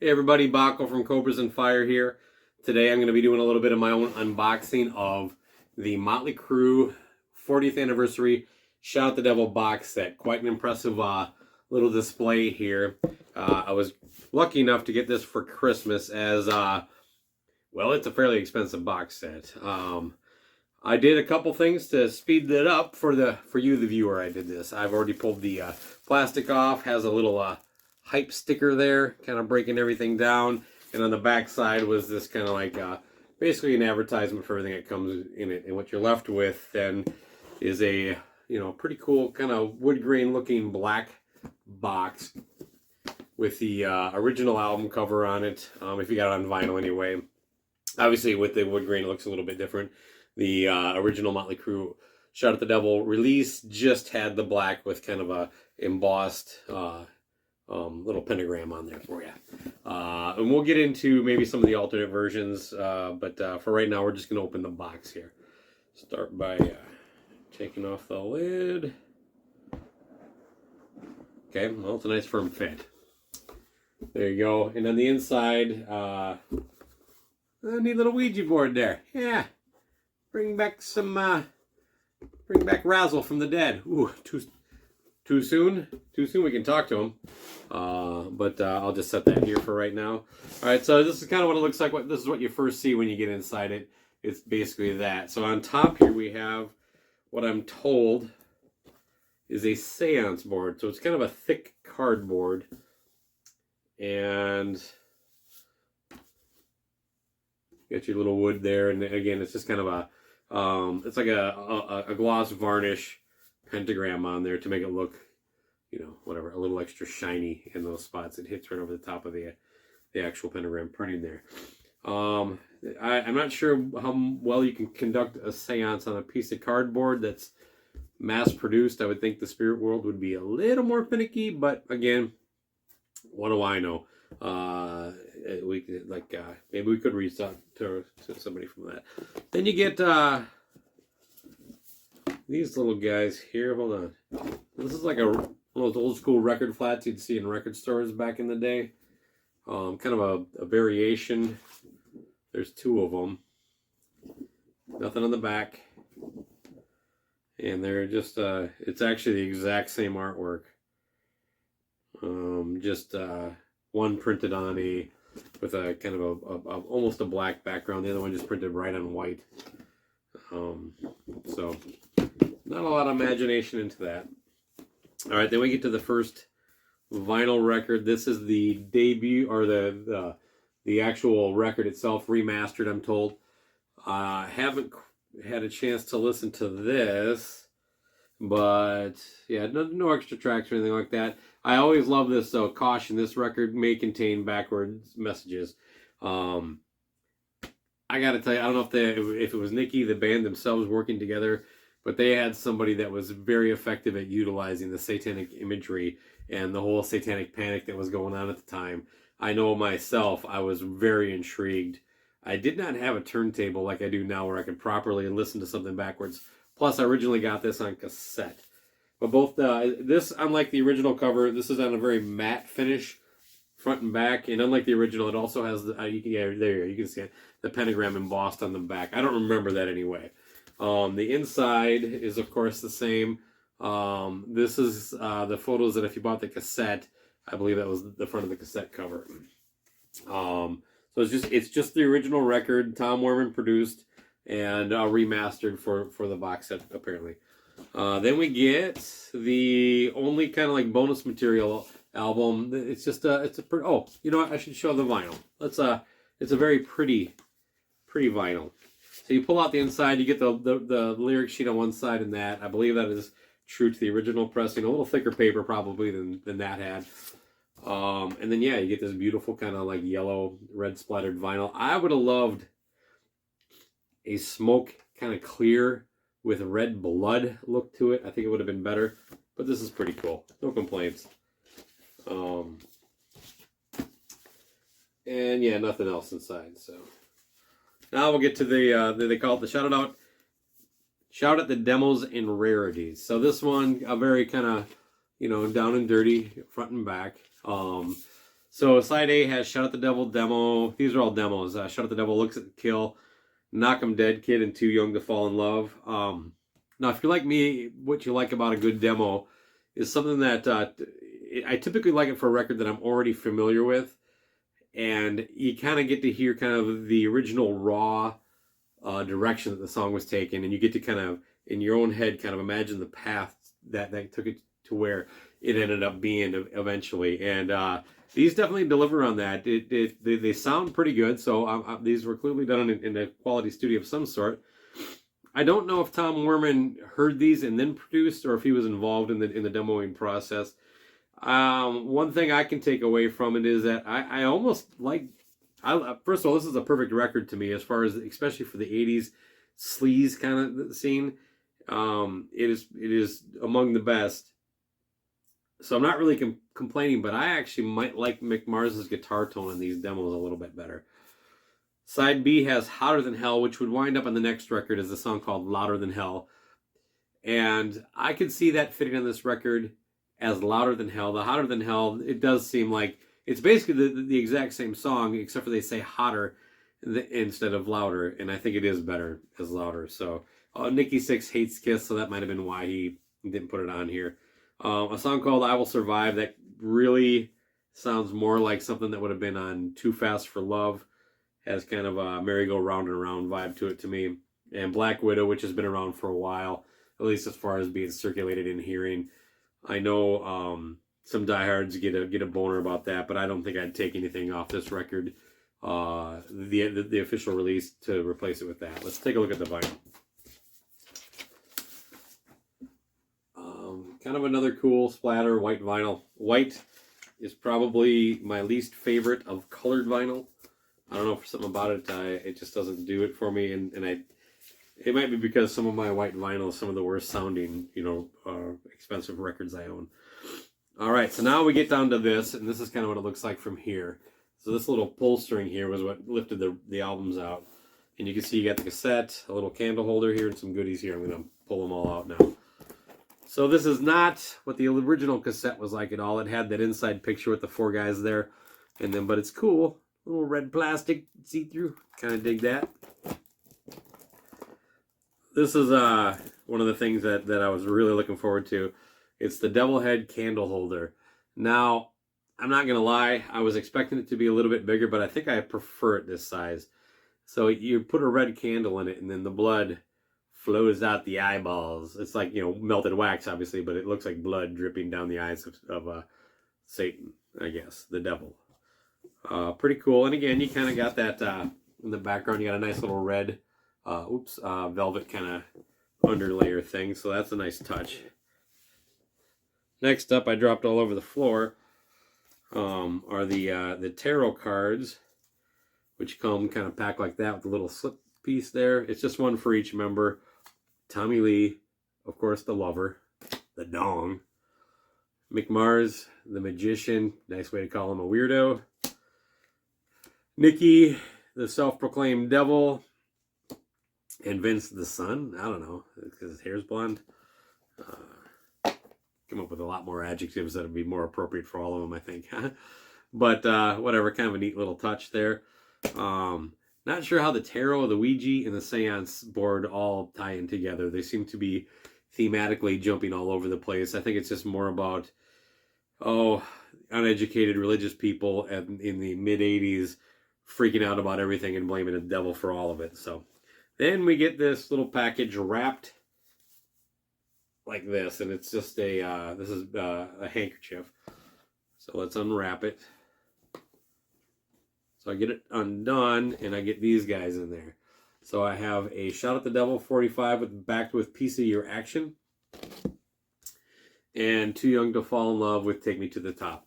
Hey everybody, Baco from Cobras and Fire here. Today I'm going to be doing a little bit of my own unboxing of the Motley Crue 40th anniversary Shout at the Devil box set. Quite an impressive little display here. I was lucky enough to get this for Christmas as, well, it's a fairly expensive box set. I did a couple things to speed it up for you, the viewer. I did this. I've already pulled the plastic off. Has a little hype sticker there, kind of breaking everything down. And on the back side was this kind of like basically an advertisement for everything that comes in it. And what you're left with then is a pretty cool kind of wood grain looking black box with the original album cover on it. If you got it on vinyl anyway. Obviously with the wood grain it looks a little bit different. The original Motley Crue Shout at the Devil release just had the black with kind of a embossed little pentagram on there for you. And we'll get into maybe some of the alternate versions, but for right now we're just going to open the box here. Start by taking off the lid. Okay, well, it's a nice firm fit. There you go. And on the inside, a neat little Ouija board there. Yeah. Bring back Razzle from the dead. Ooh, too soon? Too soon we can talk to him. But I'll just set that here for right now. Alright, so this is kind of what it looks like. This is what you first see when you get inside it. It's basically that. So on top here we have what I'm told is a seance board. So it's kind of a thick cardboard. And you got your little wood there. And again, it's just kind of a it's like a gloss varnish pentagram on there to make it look, whatever, a little extra shiny in those spots. It hits right over the top of the actual pentagram printing there. I'm not sure how well you can conduct a seance on a piece of cardboard that's mass produced. I would think the spirit world would be a little more finicky, but again, what do I know? Maybe we could reach out to somebody from that. Then you get these little guys here. Hold on. This is like one of those old school record flats you'd see in record stores back in the day. Kind of a variation. There's two of them. Nothing on the back. And they're just, it's actually the exact same artwork. One printed on with a kind of almost a black background. The other one just printed right on white. So not a lot of imagination into that. All right, then we get to the first vinyl record. This is the debut, or the actual record itself, remastered, I'm told. Haven't had a chance to listen to this, but yeah, no extra tracks or anything like that. I always love this, though. Caution, this record may contain backwards messages. I gotta tell you, I don't know if it was Nikki, the band themselves working together, but they had somebody that was very effective at utilizing the satanic imagery and the whole satanic panic that was going on at the time. I know myself, I was very intrigued. I did not have a turntable like I do now where I could properly listen to something backwards. Plus, I originally got this on cassette. But both this, unlike the original cover, this is on a very matte finish, front and back. And unlike the original, it also has there you can see it, the pentagram embossed on the back. I don't remember that anyway. The inside is of course the same. This is the photos that if you bought the cassette, I believe that was the front of the cassette cover. So it's just the original record Tom Werman produced and remastered for the box set apparently. Then we get the only kind of like bonus material album. It's just oh, you know what? I should show the vinyl. It's a very pretty vinyl. So you pull out the inside, you get the lyric sheet on one side, and that I believe that is true to the original pressing. A little thicker paper probably than that had. And then yeah, you get this beautiful kind of like yellow red splattered vinyl. I would have loved a smoke kind of clear with red blood look to it. I think it would have been better, but this is pretty cool. No complaints. And yeah, nothing else inside. So now we'll get to they call it the Shout at the Demos and Rarities. So this one, a very kind of, down and dirty front and back. So side A has Shout at the Devil demo. These are all demos. Shout at the Devil, Looks at the Kill, Knock 'em Dead Kid, and Too Young to Fall in Love. Now, if you're like me, what you like about a good demo is something that I typically like it for a record that I'm already familiar with, and you kind of get to hear kind of the original raw direction that the song was taken, and you get to kind of in your own head kind of imagine the path that took it to where it ended up being eventually. And these definitely deliver on that. They sound pretty good. So these were clearly done in a quality studio of some sort. I don't know if Tom Werman heard these and then produced, or if he was involved in the demoing process. One thing I can take away from it is that I almost like. First of all, this is a perfect record to me as far as, especially for the '80s sleaze kind of scene. It is among the best. So I'm not really complaining, but I actually might like Mick Mars's guitar tone in these demos a little bit better. Side B has Hotter Than Hell, which would wind up on the next record as a song called Louder Than Hell. And I could see that fitting on this record as Louder Than Hell. The Hotter Than Hell, it does seem like it's basically the exact same song, except for they say hotter instead of louder. And I think it is better as louder. So Nikki Sixx hates Kiss, so that might have been why he didn't put it on here. A song called I Will Survive, that really sounds more like something that would have been on Too Fast for Love. Has kind of a merry-go-round and around vibe to it to me. And Black Widow, which has been around for a while, at least as far as being circulated in hearing. I know some diehards get a boner about that, but I don't think I'd take anything off this record, the official release, to replace it with that. Let's take a look at the vinyl. Kind of another cool splatter white vinyl. White is probably my least favorite of colored vinyl. I don't know, for something about it, it just doesn't do it for me, and it might be because some of my white vinyl is some of the worst sounding, expensive records I own. All right, so now we get down to this, and this is kind of what it looks like from here. So this little pull string here was what lifted the albums out, and you can see you got the cassette, a little candle holder here, and some goodies here. I'm going to pull them all out now. So this is not what the original cassette was like at all. It had that inside picture with the four guys there, but it's cool. Little red plastic see-through. Kind of dig that. This is one of the things that I was really looking forward to. It's the Devil Head candle holder. Now, I'm not going to lie. I was expecting it to be a little bit bigger, but I think I prefer it this size. So you put a red candle in it, and then the blood flows out the eyeballs. It's like, melted wax, obviously, but it looks like blood dripping down the eyes of Satan, I guess, the devil. Pretty cool. And again, you kind of got that in the background. You got a nice little red, velvet kind of underlayer thing. So that's a nice touch. Next up, I dropped all over the floor, are the tarot cards, which come kind of packed like that with a little slip piece there. It's just one for each member. Tommy Lee, of course, the lover, the dong. Mick Mars, the magician. Nice way to call him a weirdo. Nikki, the self-proclaimed devil, and Vince, the son. I don't know, because his hair's blonde. Come up with a lot more adjectives that would be more appropriate for all of them, I think. But whatever, kind of a neat little touch there. Not sure how the tarot, the Ouija, and the seance board all tie in together. They seem to be thematically jumping all over the place. I think it's just more about, uneducated religious people in the mid-'80s freaking out about everything and blaming the devil for all of it. So then we get this little package wrapped like this, and it's just a handkerchief. So let's unwrap it. So I get it undone, and I get these guys in there. So I have a Shout at the Devil 45 backed with Piece of Your Action, and Too Young to Fall in Love with Take Me to the Top.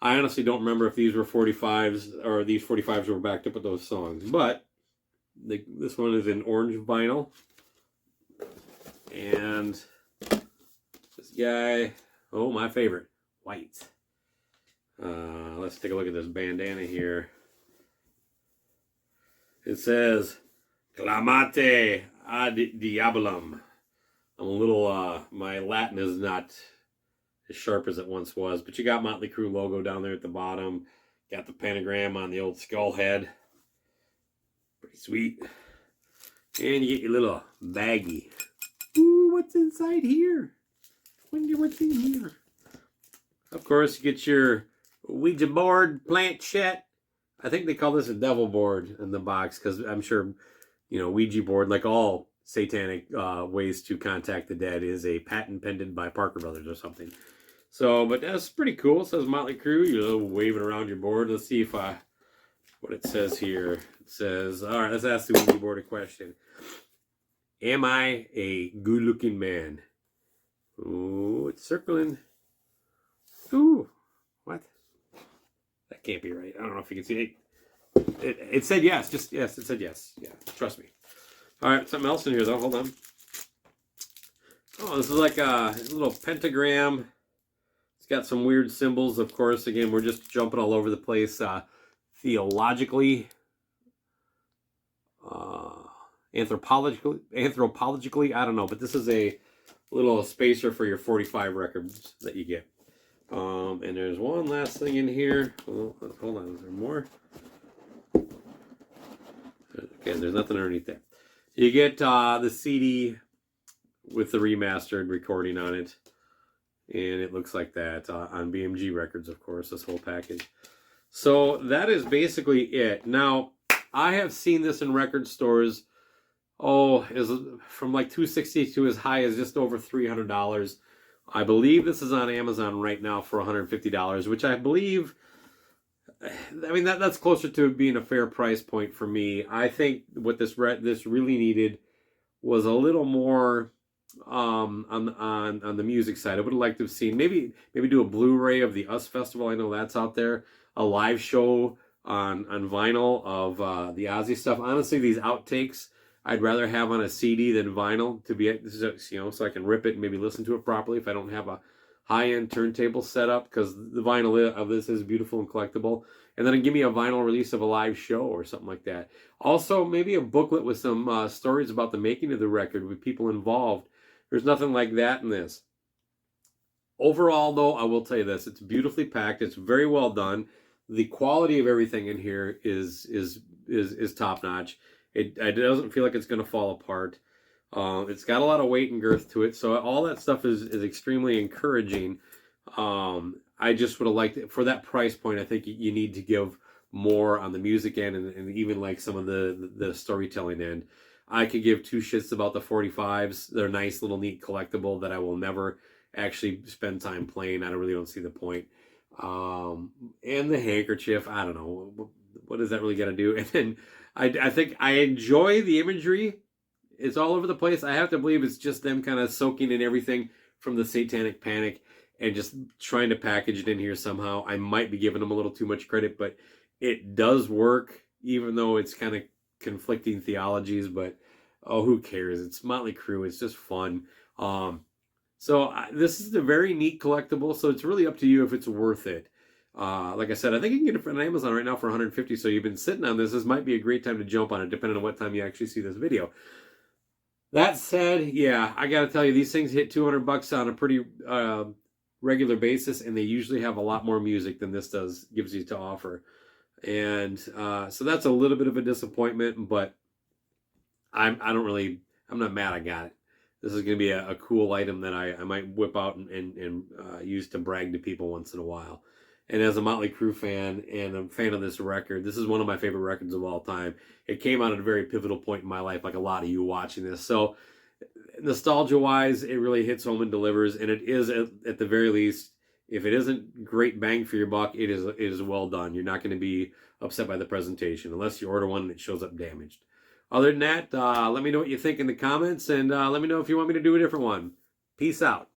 I honestly don't remember if these were 45s or these 45s were backed up with those songs, but this one is in orange vinyl, and this guy, my favorite, white. Let's take a look at this bandana here. It says, Clamate ad Diabolum. I'm a little, my Latin is not as sharp as it once was, but you got Motley Crue logo down there at the bottom. Got the pentagram on the old skull head. Pretty sweet. And you get your little baggie. Ooh, what's inside here? Wonder what's in here. Of course, you get your Ouija board, planchette. I think they call this a devil board in the box because I'm sure, Ouija board, like all satanic ways to contact the dead, is a patent pending by Parker Brothers or something. So, but that's pretty cool. It says Motley Crue. You're waving around your board. Let's see if what it says here. It says, all right, let's ask the Ouija board a question. Am I a good-looking man? Ooh, it's circling. Ooh, what? That can't be right. I don't know if you can see it. It said yes. Just yes, it said yes. Yeah, trust me. All right, something else in here, though. Hold on. Oh, this is like a little pentagram. It's got some weird symbols, of course. Again, we're just jumping all over the place theologically. Anthropologically, I don't know, but this is a little spacer for your 45 records that you get. And there's one last thing in here. Oh, hold on, is there more? Okay, there's nothing underneath there. You get the CD with the remastered recording on it, and it looks like that on BMG Records, of course, this whole package. So that is basically it. Now, I have seen this in record stores. Is from like $260 to as high as just over $300. I believe this is on Amazon right now for $150, which I believe, I mean, that's closer to being a fair price point for me. I think what this really needed was a little more on the music side. I would have liked to have seen maybe do a Blu-ray of the US Festival. I know that's out there. A live show on vinyl of the Ozzy stuff. Honestly, these outtakes I'd rather have on a CD than vinyl so I can rip it and maybe listen to it properly if I don't have a high-end turntable set up, because the vinyl of this is beautiful and collectible. And then give me a vinyl release of a live show or something like that. Also, maybe a booklet with some stories about the making of the record with people involved. There's nothing like that in this. Overall, though, I will tell you this. It's beautifully packed. It's very well done. The quality of everything in here is top-notch. It doesn't feel like it's going to fall apart. It's got a lot of weight and girth to it, so all that stuff is extremely encouraging. I just would have liked it for that price point. I think you need to give more on the music end and even like some of the storytelling end. I could give two shits about the 45s. They're a nice little neat collectible that I will never actually spend time playing. I really don't see the point. And the handkerchief, I don't know. What does that really got to do? And then I think I enjoy the imagery. It's all over the place. I have to believe it's just them kind of soaking in everything from the Satanic Panic and just trying to package it in here somehow. I might be giving them a little too much credit, but it does work, even though it's kind of conflicting theologies. But who cares? It's Motley Crue. It's just fun. So this is a very neat collectible. So it's really up to you if it's worth it. Like I said, I think you can get it on Amazon right now for $150. So you've been sitting on this. This might be a great time to jump on it, depending on what time you actually see this video. That said, yeah, I got to tell you, these things hit $200 on a pretty regular basis, and they usually have a lot more music than this gives you to offer. And so that's a little bit of a disappointment, but I'm not mad I got it. This is going to be a cool item that I might whip out and use to brag to people once in a while. And as a Motley Crue fan and a fan of this record, this is one of my favorite records of all time. It came out at a very pivotal point in my life, like a lot of you watching this. So nostalgia-wise, it really hits home and delivers. And it is, at the very least, if it isn't great bang for your buck, it is well done. You're not going to be upset by the presentation unless you order one and it shows up damaged. Other than that, let me know what you think in the comments, and let me know if you want me to do a different one. Peace out.